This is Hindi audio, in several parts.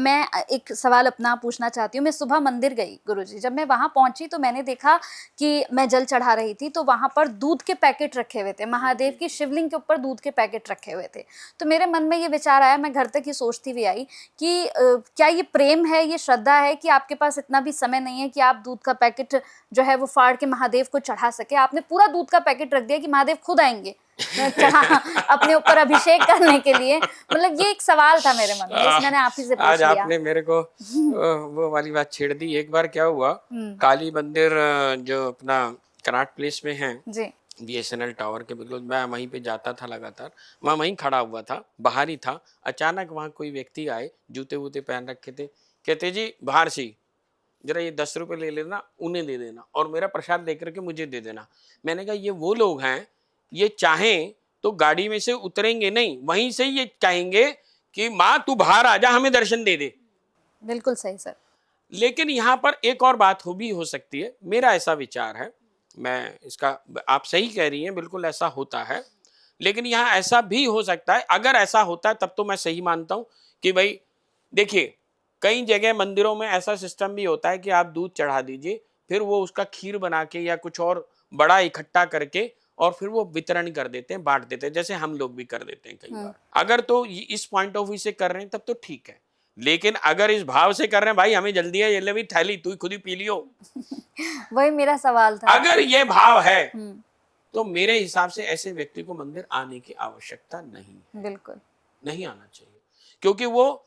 मैं एक सवाल अपना पूछना चाहती हूँ। मैं सुबह मंदिर गई गुरुजी, जब मैं वहाँ पहुंची तो मैंने देखा कि मैं जल चढ़ा रही थी, तो वहाँ पर दूध के पैकेट रखे हुए थे, महादेव की शिवलिंग के ऊपर दूध के पैकेट रखे हुए थे। तो मेरे मन में ये विचार आया, मैं घर तक ये सोचती भी आई कि क्या ये प्रेम है, ये श्रद्धा है कि आपके पास इतना भी समय नहीं है कि आप दूध का पैकेट जो है वो फाड़ के महादेव को चढ़ा सके। आपने पूरा दूध का पैकेट रख दिया कि महादेव खुद आएंगे चढ़ा अपने ऊपर अभिषेक करने के लिए। मतलब ये एक सवाल था मेरे मन में, जिस मैंने आप ही से पूछ आज लिया। आपने मेरे को वो वाली बात छेड़ दी। एक बार क्या हुआ, काली मंदिर जो अपना कनाट प्लेस में है जी, BSNL टावर के बिल्कुल, मैं वहीं पे जाता था लगातार, मैं वहीं खड़ा हुआ था, बाहर ही था। अचानक वहाँ कोई व्यक्ति आए, जूते वूते पहन रखे थे, कहते जी बाहर से जरा ये 10 रुपए ले लेना, उन्हें दे देना और मेरा प्रसाद लेकर के मुझे दे देना। मैंने कहा ये वो लोग हैं, ये चाहें तो गाड़ी में से उतरेंगे नहीं, वहीं से ये कहेंगे कि माँ तू बाहर आ जा, हमें दर्शन दे दे। बिल्कुल सही सर। लेकिन यहाँ पर एक और बात भी हो सकती है, मेरा ऐसा विचार है, मैं इसका, आप सही कह रही हैं, बिल्कुल ऐसा होता है। लेकिन यहाँ ऐसा भी हो सकता है, अगर ऐसा होता है तब तो मैं सही मानता हूँ कि भाई देखिए, कई जगह मंदिरों में ऐसा सिस्टम भी होता है कि आप दूध चढ़ा दीजिए, फिर वो उसका खीर बना के या कुछ और बड़ा इकट्ठा करके और फिर वो वितरण कर देते हैं, बांट देते हैं, जैसे हम लोग भी कर देते हैं कई बार। अगर तो इस पॉइंट ऑफ व्यू से कर रहे हैं तब तो ठीक है। लेकिन अगर इस भाव से कर रहे हैं, भाई हमें जल्दी है, ये ले भी थैली, तू खुद ही पी लियो, वही मेरा सवाल था। अगर ये भाव है तो मेरे हिसाब से ऐसे व्यक्ति को मंदिर आने की आवश्यकता नहीं है। बिल्कुल नहीं आना चाहिए, क्योंकि वो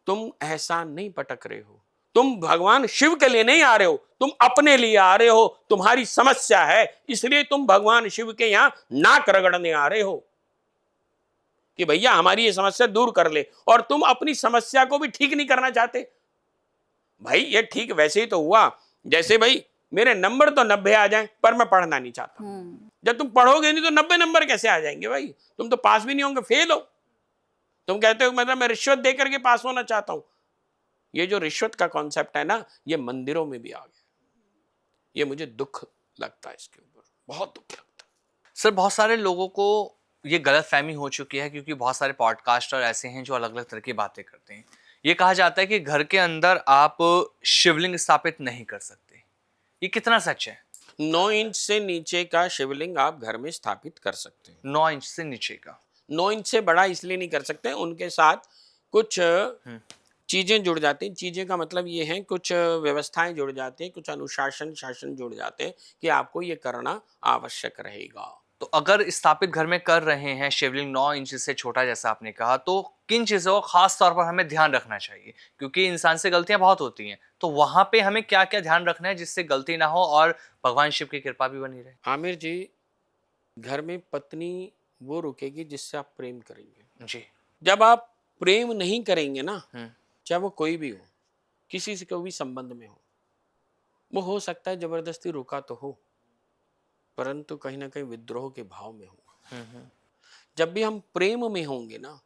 तुम एहसान नहीं पटक रहे हो, तुम भगवान शिव के लिए नहीं आ रहे हो, तुम अपने लिए आ रहे हो। तुम्हारी समस्या है, इसलिए तुम भगवान शिव के यहां नाक रगड़ने आ रहे हो कि भैया हमारी ये समस्या दूर कर ले, और तुम अपनी समस्या को भी ठीक नहीं करना चाहते। भाई ये ठीक वैसे ही तो हुआ जैसे भाई मेरे नंबर तो 90 आ जाएं पर मैं पढ़ना नहीं चाहता। जब तुम पढ़ोगे नहीं तो 90 नंबर कैसे आ जाएंगे भाई? तुम तो पास भी नहीं होंगे, फेल हो। तुम कहते हो मतलब मैं रिश्वत देकर के पास होना चाहता हूं। ये जो रिश्वत का कॉन्सेप्ट है ना, ये मंदिरों में भी आ गया। ये मुझे दुख लगता है, इसके ऊपर बहुत दुख लगता है। सर बहुत सारे लोगों को ये गलतफहमी हो चुकी है, क्योंकि बहुत सारे पॉडकास्टर ऐसे हैं जो अलग अलग तरह की बातें करते हैं। ये कहा जाता है कि घर के अंदर आप शिवलिंग स्थापित नहीं कर सकते। ये कितना सच है? 9 इंच से नीचे का शिवलिंग आप घर में स्थापित कर सकते हैं। 9 इंच से नीचे का? 9 इंच से बड़ा इसलिए नहीं कर सकते, उनके साथ कुछ चीजें जुड़ जाती हैं। चीजें का मतलब ये है, कुछ व्यवस्थाएं जुड़ जाती हैं, कुछ अनुशासन शासन जुड़ जाते हैं कि आपको ये करना आवश्यक रहेगा। तो अगर स्थापित घर में कर रहे हैं शिवलिंग 9 इंच से छोटा जैसा आपने कहा, तो किन चीज़ों का खास तौर पर हमें ध्यान रखना चाहिए? क्योंकि इंसान से गलतियां बहुत होती हैं, तो वहां पे हमें क्या क्या ध्यान रखना है जिससे गलती ना हो और भगवान शिव की कृपा भी बनी रहे? आमिर जी, घर में पत्नी वो रुकेगी जिससे आप प्रेम करेंगे। जी। जब आप प्रेम नहीं करेंगे ना, चाहे वो कोई भी हो, किसी से कोई भी संबंध में वो हो सकता है जबरदस्ती रुका तो हो, परंतु कहीं ना कहीं विद्रोह के भाव में होगा। जब भी हम प्रेम में होंगे ना,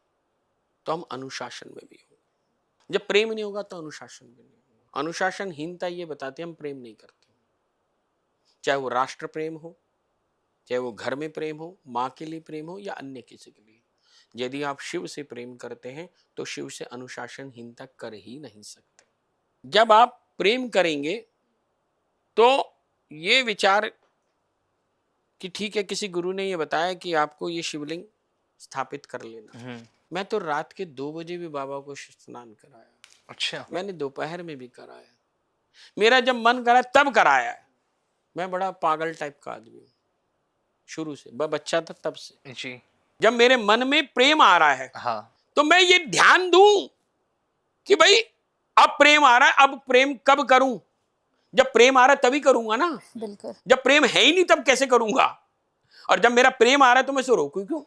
तो हम अनुशासन में भी होंगे। जब प्रेम नहीं होगा तो अनुशासन में नहीं होगा। अनुशासनहीनता ये बताती है हम प्रेम नहीं करते। चाहे वो राष्ट्र प्रेम हो, चाहे वो घर में प्रेम हो, माँ के लिए प्रेम हो या अन्य किसी के लिए। यदि आप शिव से प्रेम करते हैं तो शिव से अनुशासनहीनता कर ही नहीं सकते। जब आप प्रेम करेंगे तो ये विचार कि ठीक है, किसी गुरु ने ये बताया कि आपको ये शिवलिंग स्थापित कर लेना। मैं तो रात के 2 बजे भी बाबा को स्नान कराया। अच्छा। मैंने दोपहर में भी कराया, मेरा जब मन करा तब कराया है। मैं बड़ा पागल टाइप का आदमी हूँ शुरू से, बच्चा था तब से। जी। जब मेरे मन में प्रेम आ रहा है, हाँ, तो मैं ये ध्यान दूं कि भाई अब प्रेम आ रहा है, अब प्रेम कब करूं? जब प्रेम आ रहा है तभी करूंगा ना। बिल्कुल। जब प्रेम है ही नहीं तब कैसे करूंगा? और जब मेरा प्रेम आ रहा है तो मैं इसे रोकूं क्यों?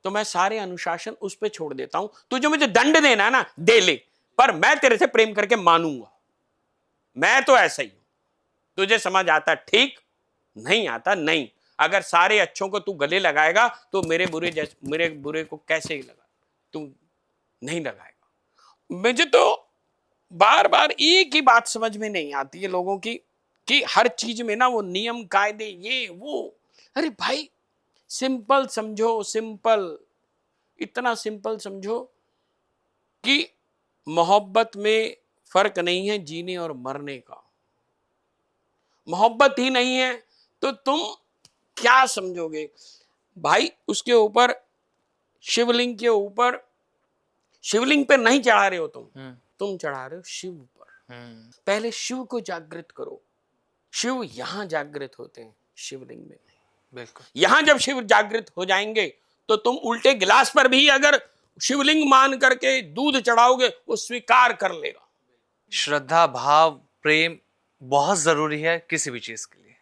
तो मैं सारे अनुशासन उस पर छोड़ देता हूं। तुझे मुझे दंड देना है ना, दे ले, पर मैं तेरे से प्रेम करके मानूंगा। मैं तो ऐसा ही हूं। तुझे समझ आता ठीक, नहीं आता नहीं। अगर सारे अच्छों को तू गले लगाएगा तो मेरे बुरे को कैसे लगा? तू नहीं लगाएगा। मुझे तो बार बार एक ही बात समझ में नहीं आती है लोगों की कि हर चीज में ना वो नियम कायदे ये वो। अरे भाई सिंपल समझो, सिंपल, इतना सिंपल समझो कि मोहब्बत में फर्क नहीं है जीने और मरने का। मोहब्बत ही नहीं है तो तुम क्या समझोगे भाई? उसके ऊपर, शिवलिंग के ऊपर, शिवलिंग पे नहीं चढ़ा रहे हो तुम चढ़ा रहे हो शिव पर। पहले शिव को जागृत करो। शिव यहां जागृत होते हैं, शिवलिंग में नहीं। बिल्कुल। यहां जब शिव जागृत हो जाएंगे तो तुम उल्टे गिलास पर भी अगर शिवलिंग मान करके दूध चढ़ाओगे वो स्वीकार कर लेगा। श्रद्धा, भाव, प्रेम बहुत जरूरी है किसी भी चीज के लिए।